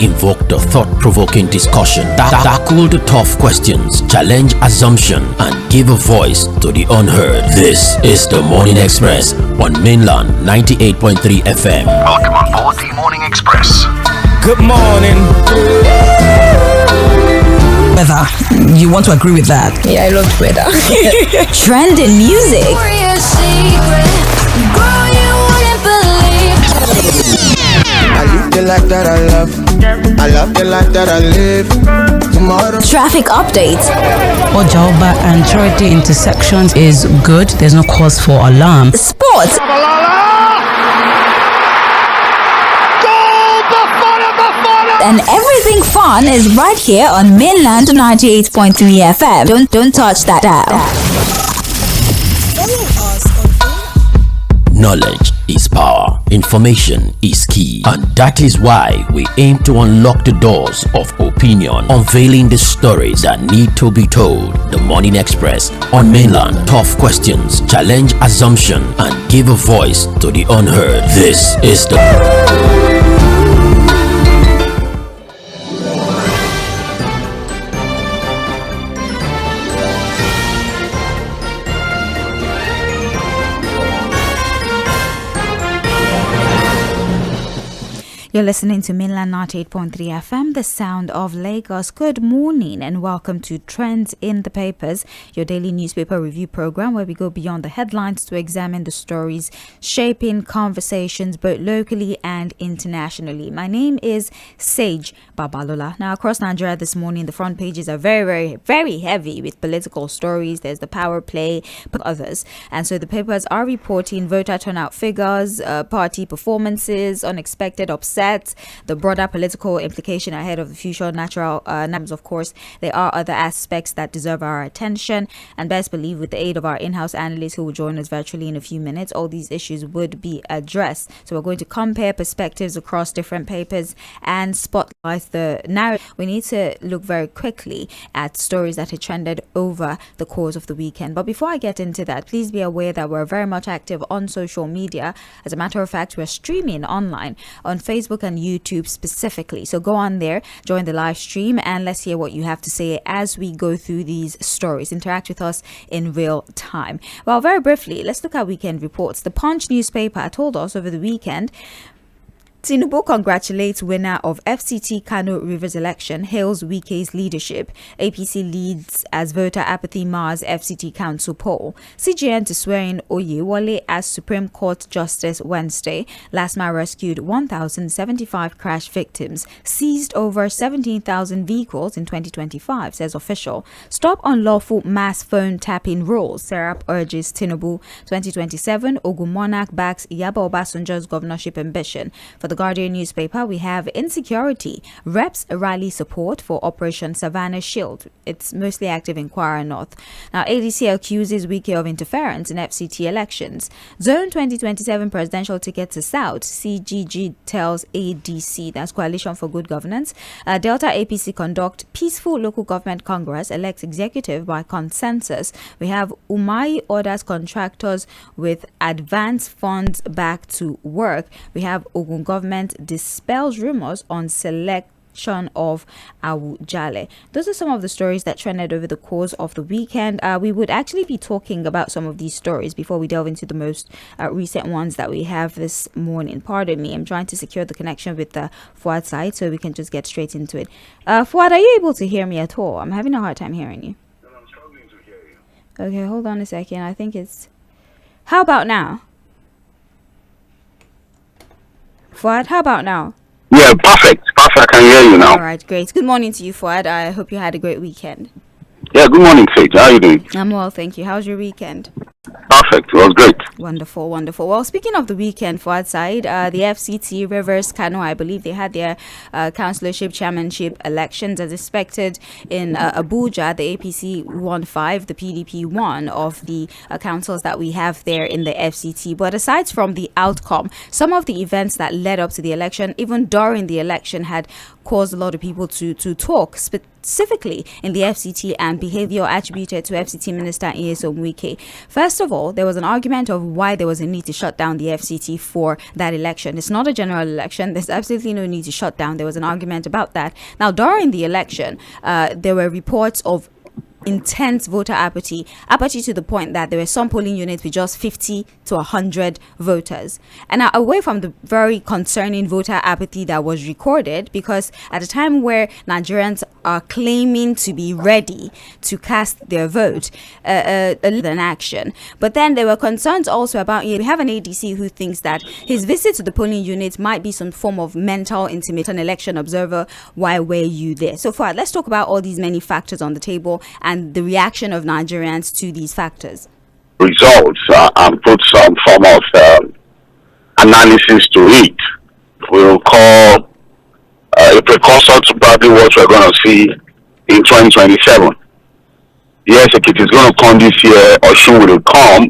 Invoke the thought-provoking discussion, tackle the tough questions, challenge assumption, and give a voice to the unheard. This is the Morning Express on Mainland 98.3 FM. Welcome on board the Morning Express. Good morning. Weather. You want to agree with that? Yeah, I love weather. Trending music. I live the life that I love. I love the life that I live. Tomorrow. Traffic updates. Ojoba and Charity intersections is good. There's no cause for alarm. Sports. And everything fun is right here on Mainland 98.3 FM. Don't touch that dial. Knowledge is power, information is key, and that is why we aim to unlock the doors of opinion, unveiling the stories that need to be told. The Morning Express on Mainland. Tough questions, challenge assumption, and give a voice to the unheard. This is the You're listening to Mainland 98.3 FM, the sound of Lagos. Good morning and welcome to Trends in the Papers, your daily newspaper review program where we go beyond the headlines to examine the stories shaping conversations both locally and internationally. My name is Sage Babalola. Now, across Nigeria this morning, the front pages are very heavy with political stories. There's the power play, but others. And so the papers are reporting voter turnout figures, party performances, unexpected upset, the broader political implication ahead of the future natural numbers. Of course, there are other aspects that deserve our attention, and best believe with the aid of our in-house analysts who will join us virtually in a few minutes, all these issues would be addressed. So we're going to compare perspectives across different papers and spotlight the narrative. We need to look very quickly at stories that have trended over the course of the weekend. But before I get into that, please be aware that we're very much active on social media. As a matter of fact, we're streaming online on Facebook and YouTube specifically. So go on there, join the live stream, and let's hear what you have to say as we go through these stories. Interact with us in real time. Well, very briefly, let's look at weekend reports. The Punch newspaper told us over the weekend, Tinubu congratulates winner of FCT Kano Rivers election, hails Wike's leadership. APC leads as voter apathy mars FCT council poll. CGN to swear in Oyewole as Supreme Court Justice Wednesday. Last mile rescued 1,075 crash victims. Seized over 17,000 vehicles in 2025, says official. Stop unlawful mass phone tapping rules. Serap urges Tinubu. 2027, Ogun Monarch backs Iyabo Obasanjo's governorship ambition. For the Guardian newspaper, we have insecurity. Reps rally support for Operation Savannah Shield. It's mostly active in Kwara North. Now, ADC accuses Wike of interference in FCT elections. Zone 2027 presidential ticket to South. CGG tells ADC, that's Coalition for Good Governance. Delta APC conduct peaceful local government congress, elects executive by consensus. We have Umai orders contractors with advance funds back to work. We have Ogun government dispels rumors on selection of Awujale. Those are some of the stories that trended over the course of the weekend. We would actually be talking about some of these stories before we delve into the most recent ones that we have this morning. Pardon me, I'm trying to secure the connection with the Fuad side so we can just get straight into it. Fuad, are you able to hear me at all? I'm having a hard time hearing you. I'm struggling to hear you. Okay, hold on a second. I think it's... How about now? Fuad, how about now? Yeah, perfect. I can hear you now. All right, great. Good morning to you, Fuad. I hope you had a great weekend. Yeah, good morning, Faith. How are you doing? I'm well, thank you. How's your weekend? Perfect. It was great. Wonderful. Well, speaking of the weekend, for outside, the FCT Rivers Kano, I believe they had their councillorship chairmanship elections as expected in Abuja. The APC won 5, the PDP won of the councils that we have there in the FCT. But aside from the outcome, some of the events that led up to the election, even during the election, had caused a lot of people to talk specifically in the FCT and behavior attributed to FCT Minister Nyesom Wike. First first of all, there was an argument of why there was a need to shut down the FCT for that election. It's not a general election. There's absolutely no need to shut down. There was an argument about that. Now, during the election, there were reports of intense voter apathy to the point that there were some polling units with just 50 to 100 voters. And now, away from the very concerning voter apathy that was recorded, because at a time where Nigerians are claiming to be ready to cast their vote, an action. But then there were concerns also about, we have an ADC who thinks that his visit to the polling units might be some form of mental intimidation. An election observer, why were you there? So far, let's talk about all these many factors on the table and the reaction of Nigerians to these factors. Results and put some form of analysis to it. We'll call a precursor to probably what we're going to see in 2027. Yes, if it is going to come this year, or she will come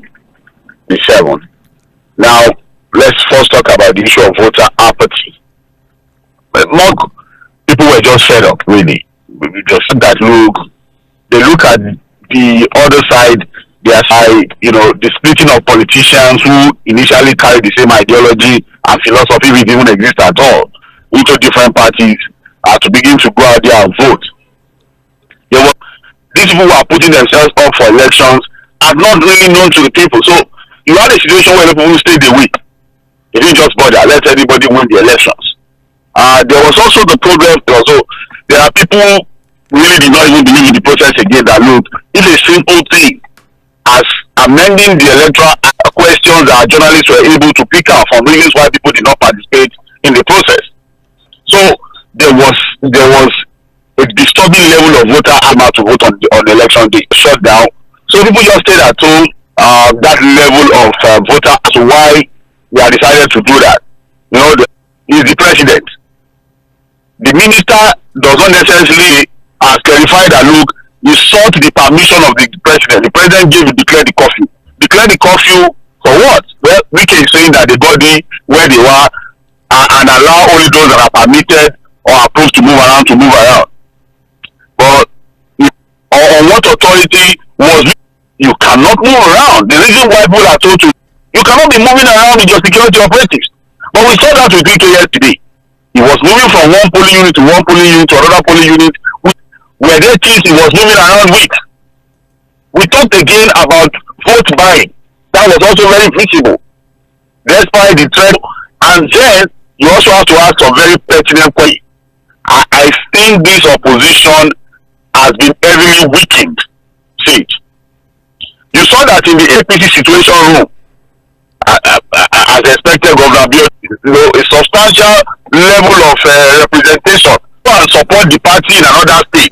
the 7th. Now, let's first talk about the issue of voter apathy. But more people were just fed up, really. We just that they look at the other side, their side, the splitting of politicians who initially carried the same ideology and philosophy which didn't exist at all into different parties to begin to go out there and vote. These people who are putting themselves up for elections are not really known to the people. So you had a situation where people stayed away. They didn't just bother, let anybody win the elections. There was also the problem, there are people really did not even believe in the process again, that look, it's a simple thing as amending the electoral questions that journalists were able to pick out from reasons why people did not participate in the process. So there was a disturbing level of voter armor to vote on the election day, shut down. So people just stayed at home. That level of voter, so why they have decided to do that. He's the president. The minister does not necessarily clarify that, look, you sought the permission of the president. The president gave you declare the curfew. Declare the curfew for what? Well, Wike is saying that the body where they were and allow only those that are permitted or approved to move around. But on what authority was you cannot move around? The reason why people are told to, you cannot be moving around with your security operatives. But we saw that with Wike yesterday. He was moving from one polling unit to one polling unit to another polling unit. Where there things he was moving around with. We talked again about vote buying. That was also very visible. Despite the threat, and then you also have to ask some very pertinent questions. I think this opposition has been heavily weakened. See it. You saw that in the APC situation room, as expected, Governor Abiodun, a substantial level of representation and support the party in another state.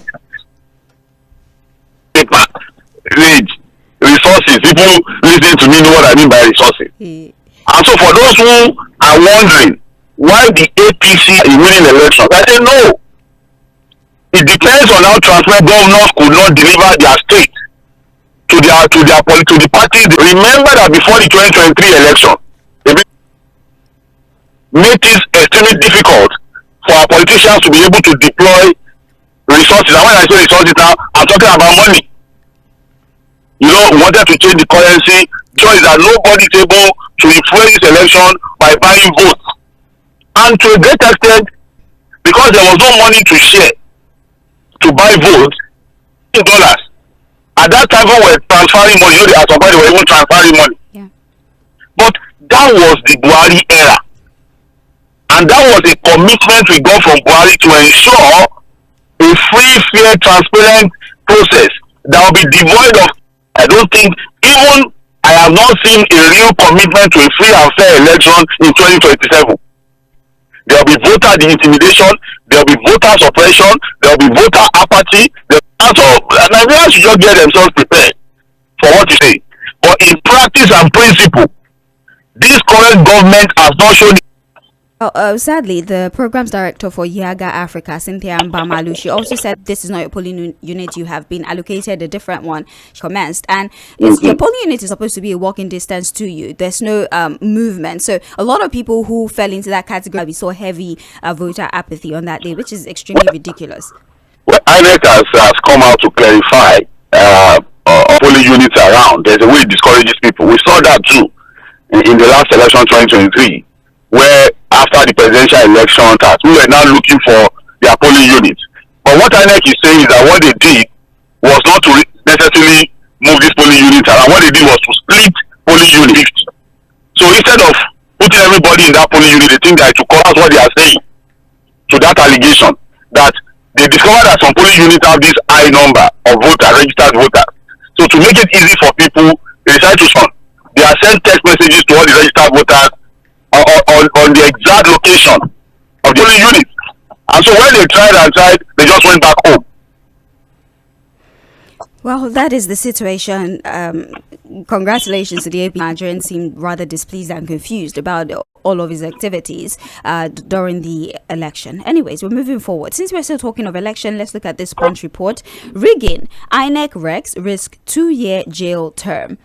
Resources. People listening to me know what I mean by resources. And so for those who are wondering why the APC is winning elections, I say no. It depends on how transparent governors could not deliver their state to the parties. Remember that before the 2023 election, it made it extremely difficult for our politicians to be able to deploy resources. And when I say resources now, I'm talking about money. We wanted to change the currency. Choice that nobody is able to influence this election by buying votes. And to a great extent, because there was no money to share to buy votes, $. At that time, we were transferring money. At some point, they were even transferring money. Yeah. But that was the Buhari era. And that was a commitment we got from Buhari to ensure a free, fair, transparent process that will be devoid of. I don't think even I have not seen a real commitment to a free and fair election in 2027. There will be voter intimidation, there will be voter suppression, there will be voter apathy. Nigerians should just get themselves prepared for what you say. But in practice and principle, this current government has not shown. Sadly, the programs director for Yaga Africa, Cynthia Mbamalu, she also said this is not your polling unit. You have been allocated a different one. She commenced, and your polling unit is supposed to be a walking distance to you. There's no movement. So a lot of people who fell into that category, we saw heavy voter apathy on that day, which is extremely ridiculous. Well, INEC has come out to clarify polling units around, there's a way it discourages people. We saw that too in the last election 2023, where after the presidential election, we were now looking for their polling units. But what INEC is saying is that what they did was not to necessarily move this polling unit around. What they did was to split polling units. So instead of putting everybody in that polling unit, they think that to correct what they are saying to that allegation, that they discovered that some polling units have this high number of voters, registered voters. So to make it easy for people, they decide to send. They are sent text messages to all the registered voters on the exact location of the polling unit. And so when they tried, they just went back home. Well, that is the situation. Congratulations to the AP. Nigerians seem rather displeased and confused about all of his activities during the election. Anyways, we're moving forward. Since we're still talking of election, let's look at this Punch report. Rigging. INEC Rex risk 2-year jail term.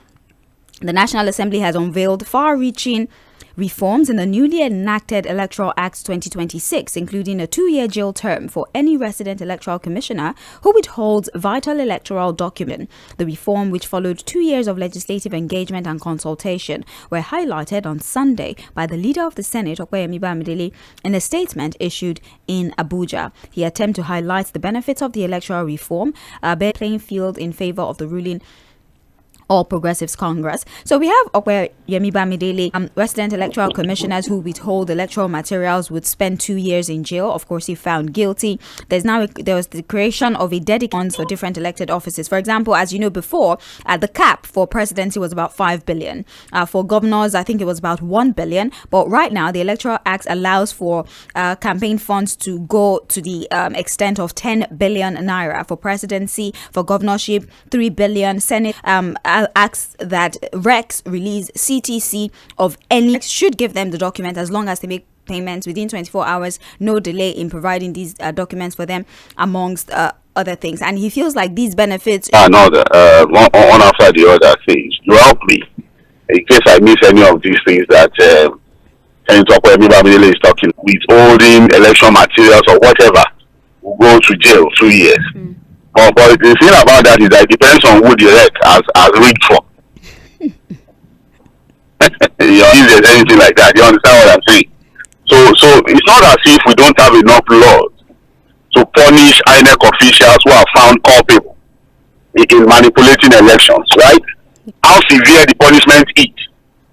The National Assembly has unveiled far-reaching reforms in the newly enacted Electoral Act 2026, including a 2-year jail term for any resident electoral commissioner who withholds vital electoral document. The reform, which followed 2 years of legislative engagement and consultation, were highlighted on Sunday by the leader of the Senate, Tʀᴇ Bamidele, in a statement issued in Abuja. He attempted to highlight the benefits of the electoral reform, a bare playing field in favor of the ruling All Progressives Congress. So we have Tʀᴇ Bamidele, resident electoral commissioners who withhold electoral materials would spend 2 years in jail. Of course, if found guilty. There was the creation of a dedicated funds for different elected offices. For example, as you know before, the cap for presidency was about 5 billion. For governors, I think it was about 1 billion. But right now, the Electoral Act allows for campaign funds to go to the extent of 10 billion naira. For presidency, for governorship, 3 billion. Senate asks that Rex release CTC of any, should give them the document as long as they make payments within 24 hours, no delay in providing these documents for them, amongst other things. And he feels like these benefits one after the other things. You help me in case I miss any of these things that Tʀᴇ Bamidele is talking. Withholding election materials or whatever will go to jail 2 years. But the thing about that is that it depends on who the elect has rigged for. If there's anything like that, you understand what I'm saying? So it's not as if we don't have enough laws to punish INEC officials who are found culpable in manipulating elections, right? How severe the punishment is.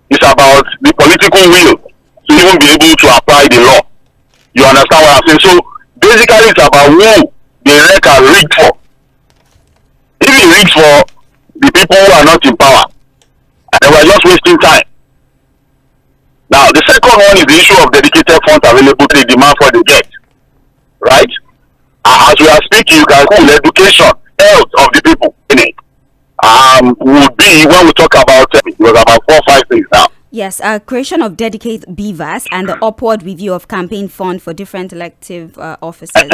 It's about the political will to even be able to apply the law. You understand what I'm saying? So basically it's about who the elect are rigged for. If he rigged for the people who are not in power, and we're just wasting time. Now, the second one is the issue of dedicated funds available to the demand for the get. Right? As we are speaking, you can call education, health of the people in it. Would be when we talk about it was about 4 or 5 things now. Yes, creation of dedicated BVAS and the upward review of campaign fund for different elective offices.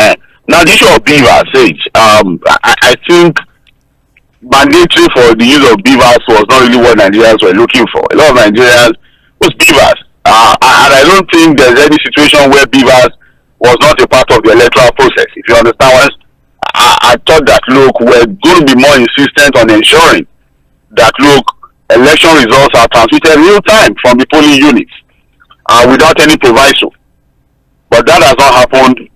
Now, the issue of BVAS, I think mandatory for the use of BVAS was not really what Nigerians were looking for. A lot of Nigerians was BVAS. And I don't think there's any situation where BVAS was not a part of the electoral process. If you understand what I thought that, look, we're going to be more insistent on ensuring that, look, election results are transmitted real time from the polling units without any proviso. But that has not happened.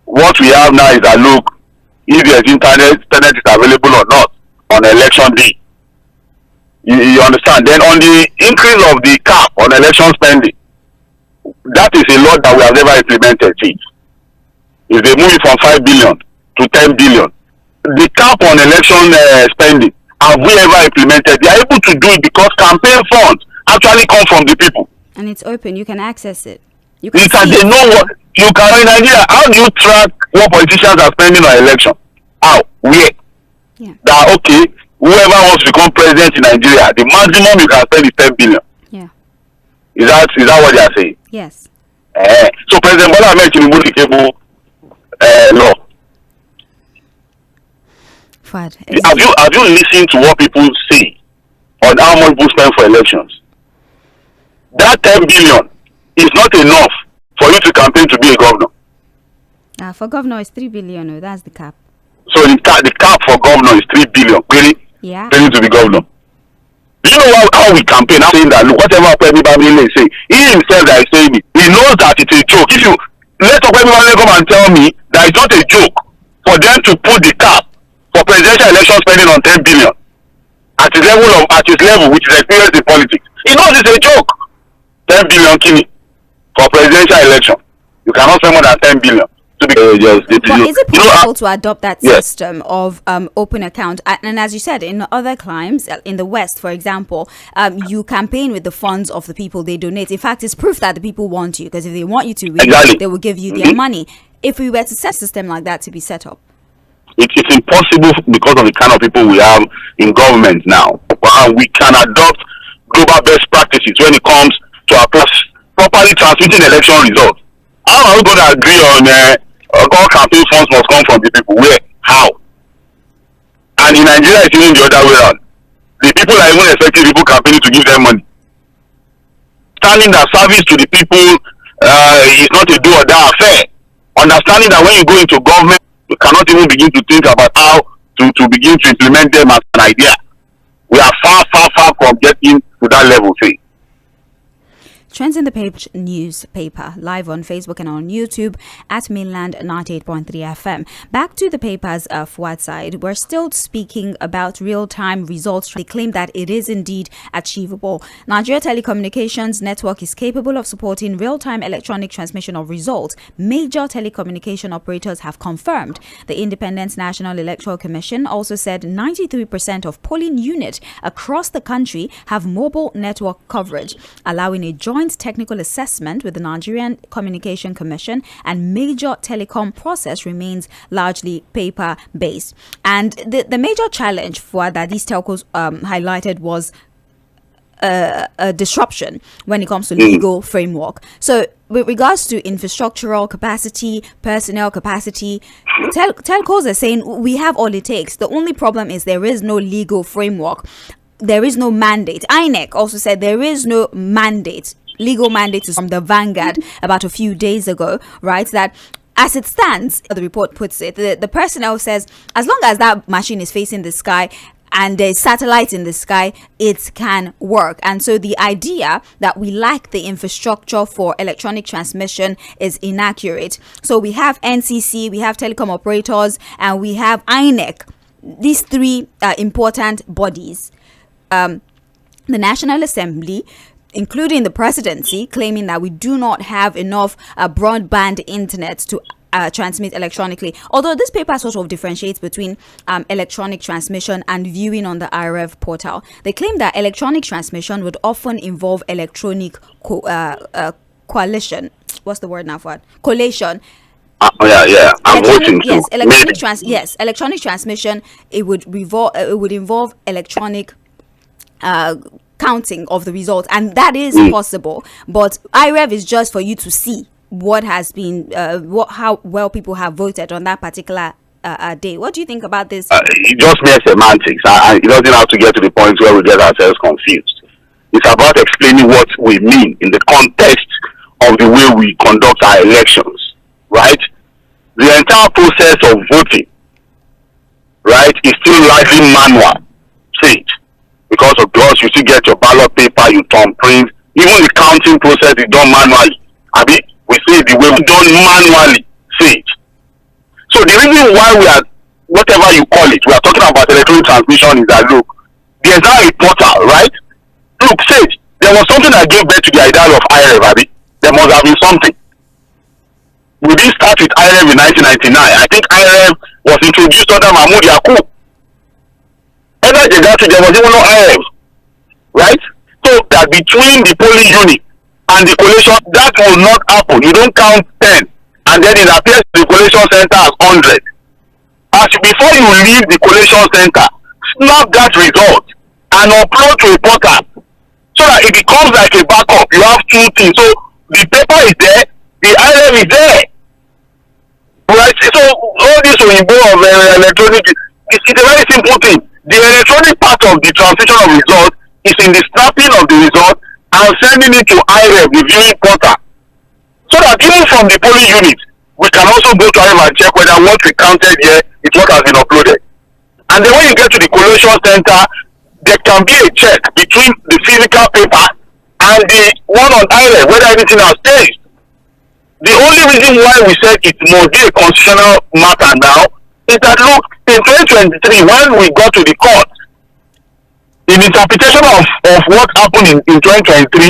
What we have now is that, look, if there's internet is available or not on election day. You understand? Then on the increase of the cap on election spending, that is a law that we have never implemented. If they move it from 5 billion to 10 billion, the cap on election spending, have we ever implemented? They are able to do it because campaign funds actually come from the people. And it's open. You can access it. They know what you can in Nigeria. How do you track what politicians are spending on election? How? Where? Yeah. That okay, whoever wants to become president in Nigeria, the maximum you can spend is 10 billion. Yeah. Is that what they are saying? Yes. So President Bola Ahmed Tinubu law. Have you listened to what people say on how much people spend for elections? That 10 billion is not enough for you to campaign to be a governor. For governor, it's 3 billion. That's the cap. So the cap for governor is 3 billion. Really? training to be governor. Do you know how we campaign? I'm saying that, look, whatever everybody may say, he himself that is saying it, he knows that it's a joke. If you let everybody come and tell me that it's not a joke for them to put the cap for presidential election spending on 10 billion at his level, which is experienced in politics. He knows it's a joke. 10 billion kini for presidential election. You cannot spend more than 10 billion. But is it possible to adopt that system of open account? And as you said, in other climes, in the West, for example, you campaign with the funds of the people they donate. In fact, it's proof that the people want you, because if they want you to win, they will give you their money. If we were to set a system like that to be set up, it's impossible because of the kind of people we have in government now. We can adopt global best practices when it comes to our properly transmitting election results. How are we going to agree on all campaign funds must come from the people? Where? How? And in Nigeria, it's even the other way around. The people are even expecting people campaigning to give them money. Understanding that service to the people is not a do or die affair. Understanding that when you go into government, you cannot even begin to think about how to begin to implement them as an idea. We are far from getting to that level, say. Trends in the Page newspaper, live on Facebook and on YouTube at Mainland 98.3 FM. Back to the paper's forward side, we're still speaking about real-time results. They claim that it is indeed achievable. Nigeria Telecommunications Network is capable of supporting real-time electronic transmission of results. Major telecommunication operators have confirmed. The Independent National Electoral Commission also said 93% of polling units across the country have mobile network coverage, allowing a joint technical assessment with the Nigerian Communication Commission, and major telecom process remains largely paper-based. And the major challenge for that these telcos highlighted was a disruption when it comes to legal framework. So with regards to infrastructural capacity, personnel capacity, telcos are saying we have all it takes. The only problem is there is no legal framework. There is no mandate. INEC also said there is no mandate. Legal mandate is from the Vanguard about a few days ago, right? That as it stands, the report puts it, the personnel says as long as that machine is facing the sky and there's satellites in the sky, it can work. And so the idea that we lack the infrastructure for electronic transmission is inaccurate. So we have NCC, we have telecom operators, and we have INEC. These three important bodies. The National Assembly, including the presidency, claiming that we do not have enough broadband internet to transmit electronically. Although this paper sort of differentiates between electronic transmission and viewing on the IREV portal. They claim that electronic transmission would often involve electronic coalition. What's the word now for it? Collation. Yeah. I'm voting. Yes, electronic transmission. It would involve electronic counting of the results, and that is possible, but IREV is just for you to see what has been how well people have voted on that particular day. What do you think about this? It just mere semantics. It doesn't have to get to the point where we get ourselves confused. It's about explaining what we mean in the context of the way we conduct our elections, right? The entire process of voting, right, is still largely manual. See it. Because of course, you still get your ballot paper, you thumbprint. Even the counting process is done manually. We say the way we done manually. See it. So the reason why we are, whatever you call it, we are talking about electronic transmission is that, look, there's now a portal, right? Look, say it. There was something that gave birth to the idea of IREV, There must have been something. We didn't start with IREV in 1999. I think IREV was introduced under Mahmoud Yakub. There was even no IREV, right? So that between the polling unit and the collation, that will not happen. You don't count 10, and then it appears the collation center as 100. Before you leave the collation center, snap that result and upload to a portal, so that it becomes like a backup. You have two things. So the paper is there, the IREV is there, right? So all this will involve electronic. It's a very simple thing. The electronic part of the transmission of results is in the snapping of the result and sending it to IREV, the viewing portal. So that even from the polling unit, we can also go to IREV and check whether what we counted here is what has been uploaded. And then when you get to the collation center, there can be a check between the physical paper and the one on island, whether everything has changed. The only reason why we said it must be a constitutional matter now is that, look, in 2023, when we got to the court, in interpretation of what happened in 2023,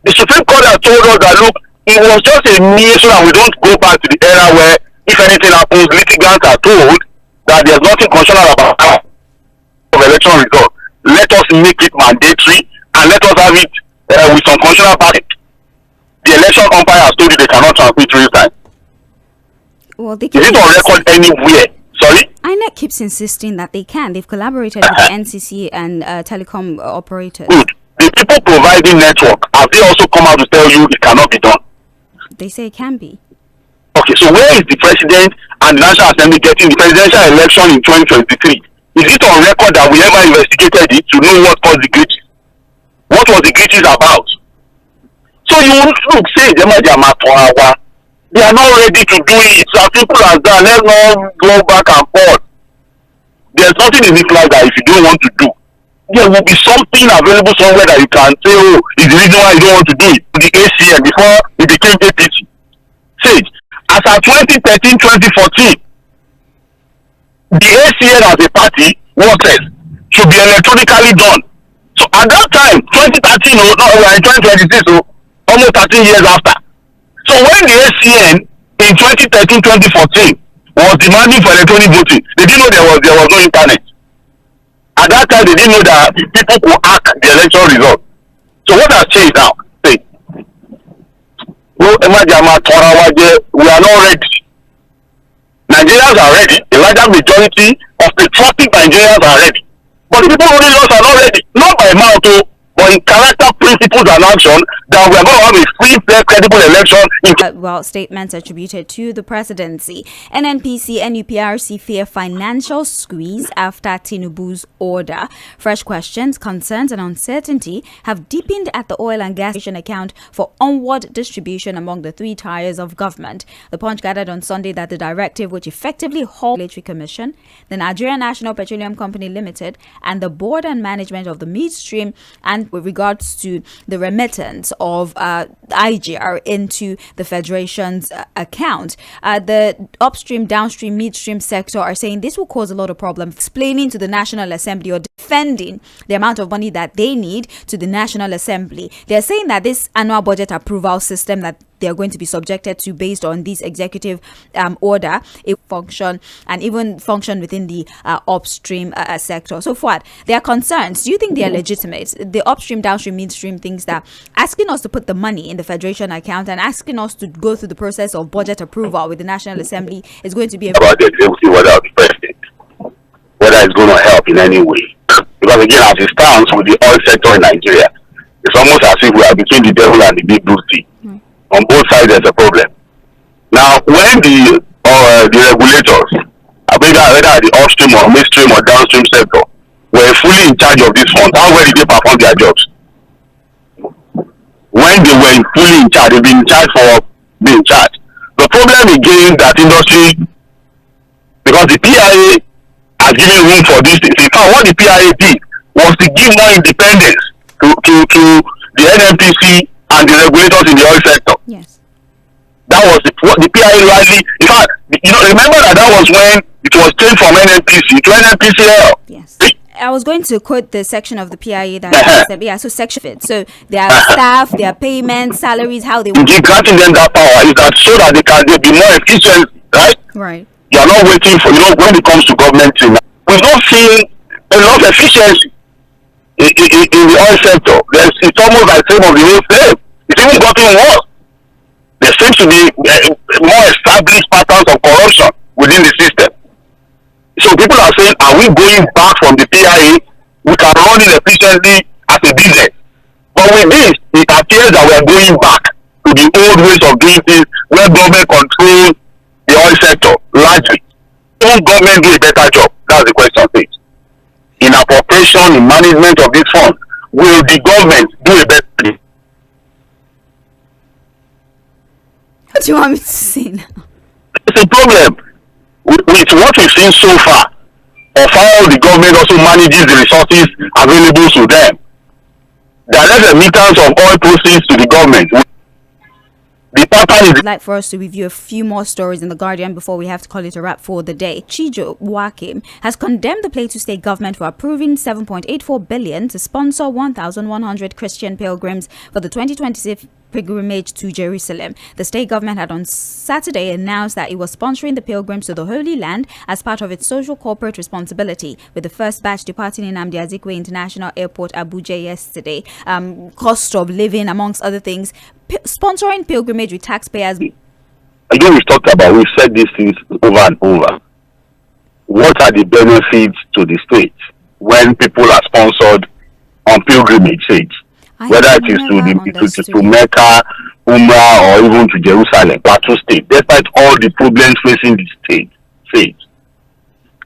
the Supreme Court has told us that, look, it was just a means so that we don't go back to the era where, if anything happens, litigants are told that there's nothing constitutional about election results. Let us make it mandatory and let us have it with some constitutional backing. The election umpire has told you they cannot transmit real time. Well, they Is it on record anywhere? Sorry? INEC keeps insisting that they can. They've collaborated with the NCC and telecom operators. Good. The people providing network, have they also come out to tell you it cannot be done? They say it can be. Okay, so where is the president and the National Assembly getting the presidential election in 2023? Is it on record that we ever investigated it to know what caused the glitches? What was the glitches about? So you look, say, they are not ready to do it. As simple as that. Let's not go back and forth. There's nothing in this life that if you don't want to do, there will be something available somewhere that you can say, oh, it's the reason why you don't want to do it. The ACN before it became APC. Say, as at 2013-2014, the ACN as a party, what says, should be electronically done. So at that time, 2013, we are in 2026, so almost 13 years after. So when the ACN in 2013-2014 was demanding for electronic voting, they didn't know there was no internet. At that time, they didn't know that people could hack the election result. So what has changed now? Say, we are not ready. Nigerians are ready. The larger majority of patriotic Nigerians are ready. But the people running us are not ready. Not by mouth, but in character, principles, and action, that we are going to have a free, fair, credible election. Well, statements attributed to the presidency. NNPC, NUPRC fear financial squeeze after Tinubu's order. Fresh questions, concerns, and uncertainty have deepened at the oil and gas account for onward distribution among the three tiers of government. The Punch gathered on Sunday that the directive, which effectively halted the Regulatory Commission, the Nigerian National Petroleum Company Limited, and the board and management of the midstream, and with regards to the remittance of IGR into the Federation's account. The upstream, downstream, midstream sector are saying this will cause a lot of problems, explaining to the National Assembly or defending the amount of money that they need to the National Assembly. They're saying that this annual budget approval system that they're going to be subjected to based on this executive order, it function and even function within the upstream sector. So far, there are concerns. Do you think they are legitimate? The upstream, downstream, midstream things that asking us to put the money in the Federation account and asking us to go through the process of budget approval with the National Assembly is going to be about it. We'll see whether it's going to help in any way. Because again, as it stands with the oil sector in Nigeria, it's almost as if we are between the devil and the big blue sea. On both sides, there's a problem. Now, when the regulators, whether the upstream or midstream or downstream sector, were fully in charge of this fund, how well did they perform their jobs? When they were fully in charge, they've been in charge for being in charge. The problem again that industry, because the PIA has given room for this. In fact, what the PIA did was to give more independence to the NNPC and the regulators in the oil sector. Yes. That was what the PIA largely, in fact, remember that was when it was changed from NNPC to NNPCL. Yes. I was going to quote the section of the PIA that said, so section fit. So their staff, their payments, salaries, how they work. Granting them that power is that so that they be more efficient, right? Right. You are not waiting for, when it comes to government, we've not seen a lot of efficiency in the oil sector. It's almost like same of the old slave. It's even gotten worse. There seems to be more established patterns of corruption within the system. So people are saying, are we going back from the PIA? We can run it efficiently as a business. But with this, it appears that we are going back to the old ways of doing things where government controls the oil sector largely. Will government do a better job? That's the question, please. In appropriation, in management of this fund, will the government do a better job? What do you want me to say now? It's a problem. With what we've seen so far of how the government also manages the resources available to them. Direct remittance of oil proceeds to the government. The pattern is I'd like for us to review a few more stories in The Guardian before we have to call it a wrap for the day. Jᴏɪᴜ has condemned the Plateau State government for approving $7.84 billion to sponsor 1,100 Christian pilgrims for the 2026 pilgrimage to Jerusalem. The state government had on Saturday announced that it was sponsoring the pilgrims to the Holy Land as part of its social corporate responsibility, with the first batch departing in Nnamdi Azikiwe International Airport, Abuja, yesterday. Cost of living, amongst other things. Sponsoring pilgrimage with taxpayers. Again, we've talked about, we've said these things over and over. What are the benefits to the state when people are sponsored on pilgrimage, whether it is to Mecca, Umrah, or even to Jerusalem, Plateau State, despite all the problems facing the state,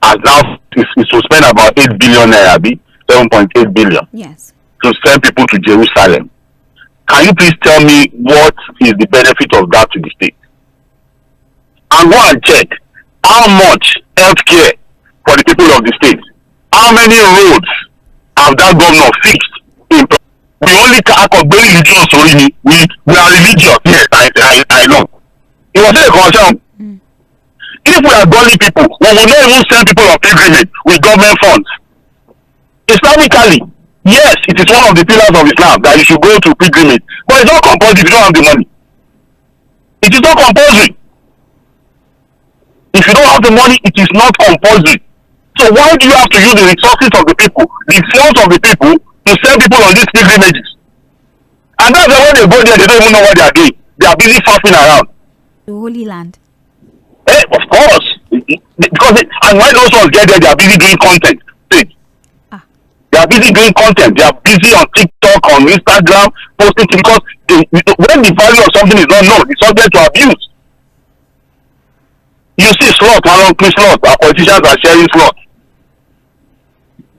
as now is to spend about 8 billion naira, 7.8 billion, yes, to send people to Jerusalem. Can you please tell me what is the benefit of that to the state? And go and check how much healthcare for the people of the state. How many roads have that governor fixed? We only Tʀᴇ we are religious. Yes, I know. It was a concern. If we are godly people, we will not even send people on pilgrimage with government funds. Islamically, yes, it is one of the pillars of Islam that you should go to pilgrimage, but it's not compulsory if you don't have the money. It is not compulsory. If you don't have the money, it is not compulsory. So why do you have to use the resources of the people, the funds of the people, to send people on these pilgrimages? And that's why when they go there, they don't even know what they are doing. They are busy faffing around. The Holy Land. Of course. And when those ones get there, they are busy doing content. They are busy doing content. They are busy on TikTok, on Instagram, posting because when the value of something is not known, it's subject to abuse. You see slot, our politicians are sharing slot.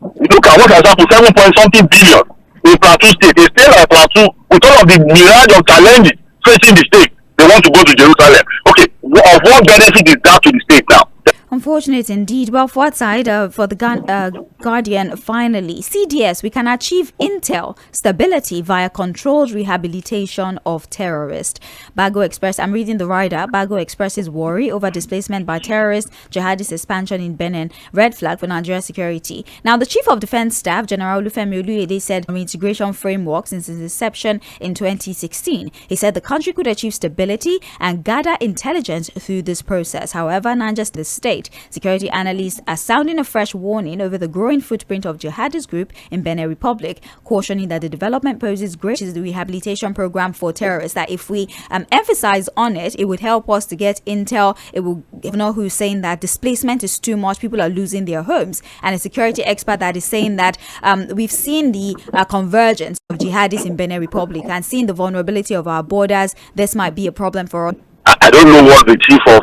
Look at what has happened, 7 billion in Plateau State. A state like Plateau, with all of the myriad of challenges facing the state, they want to go to Jerusalem. Okay, of what benefit is that to the state now? Unfortunate indeed. Well, for what side, for the Guardian, finally, CDS, we can achieve intel stability via controlled rehabilitation of terrorists. Bago Express, I'm reading the rider. Bago Express's worry over displacement by terrorists, jihadist expansion in Benin, red flag for Nigeria security. Now, the Chief of Defense Staff, General Olufemi Oluyede, said integration framework since its inception in 2016. He said the country could achieve stability and gather intelligence through this process. However, not just the state. Security analysts are sounding a fresh warning over the growing footprint of jihadist group in Benin Republic, cautioning that the development poses great is the rehabilitation program for terrorists. That if we emphasize on it, it would help us to get intel. It will, who's saying that displacement is too much, people are losing their homes, and a security expert that is saying that we've seen the convergence of jihadists in Benin Republic and seen the vulnerability of our borders. This might be a problem for us. I don't know what the chief of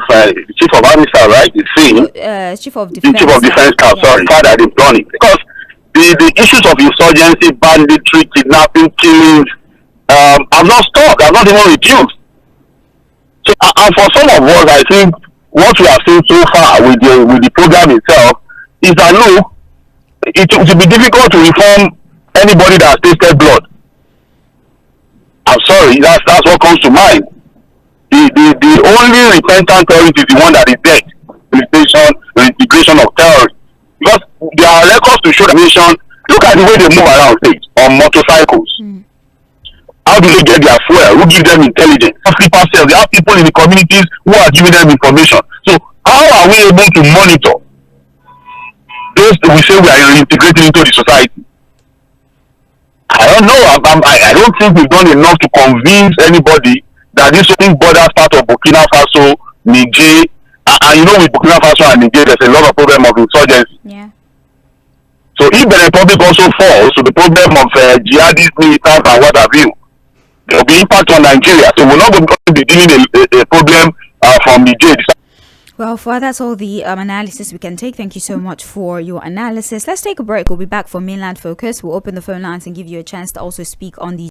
army staff, right, is saying. Chief of defense. Chief of defense staff, yeah. Sorry, that they've done it because the issues of insurgency, banditry, kidnapping, killings have not stopped, have not even reduced. So, and for some of us, I think what we have seen so far with the program itself is that no, it will be difficult to reform anybody that has tasted blood. I'm sorry, that's what comes to mind. The only repentant terrorist is the one that is dead. Reintegration of terrorists. Because there are records to show the nation. Look at the way they move around, on motorcycles. How do they get their fuel? Who gives them intelligence? Sleeper cells. They have people in the communities who are giving them information. So how are we able to monitor those we say we are reintegrating into the society? I don't know. I don't think we've done enough to convince anybody that this thing borders part of Burkina Faso, Niger, and with Burkina Faso and Niger, there's a lot of problem of insurgency. Yeah. So if the Republic also falls to the problem of jihadist militants and what have you, there will be impact on Nigeria. So we're not going to be dealing a problem from Niger. Well, that's all the analysis we can take. Thank you so much for your analysis. Let's take a break. We'll be back for Mainland Focus. We'll open the phone lines and give you a chance to also speak on the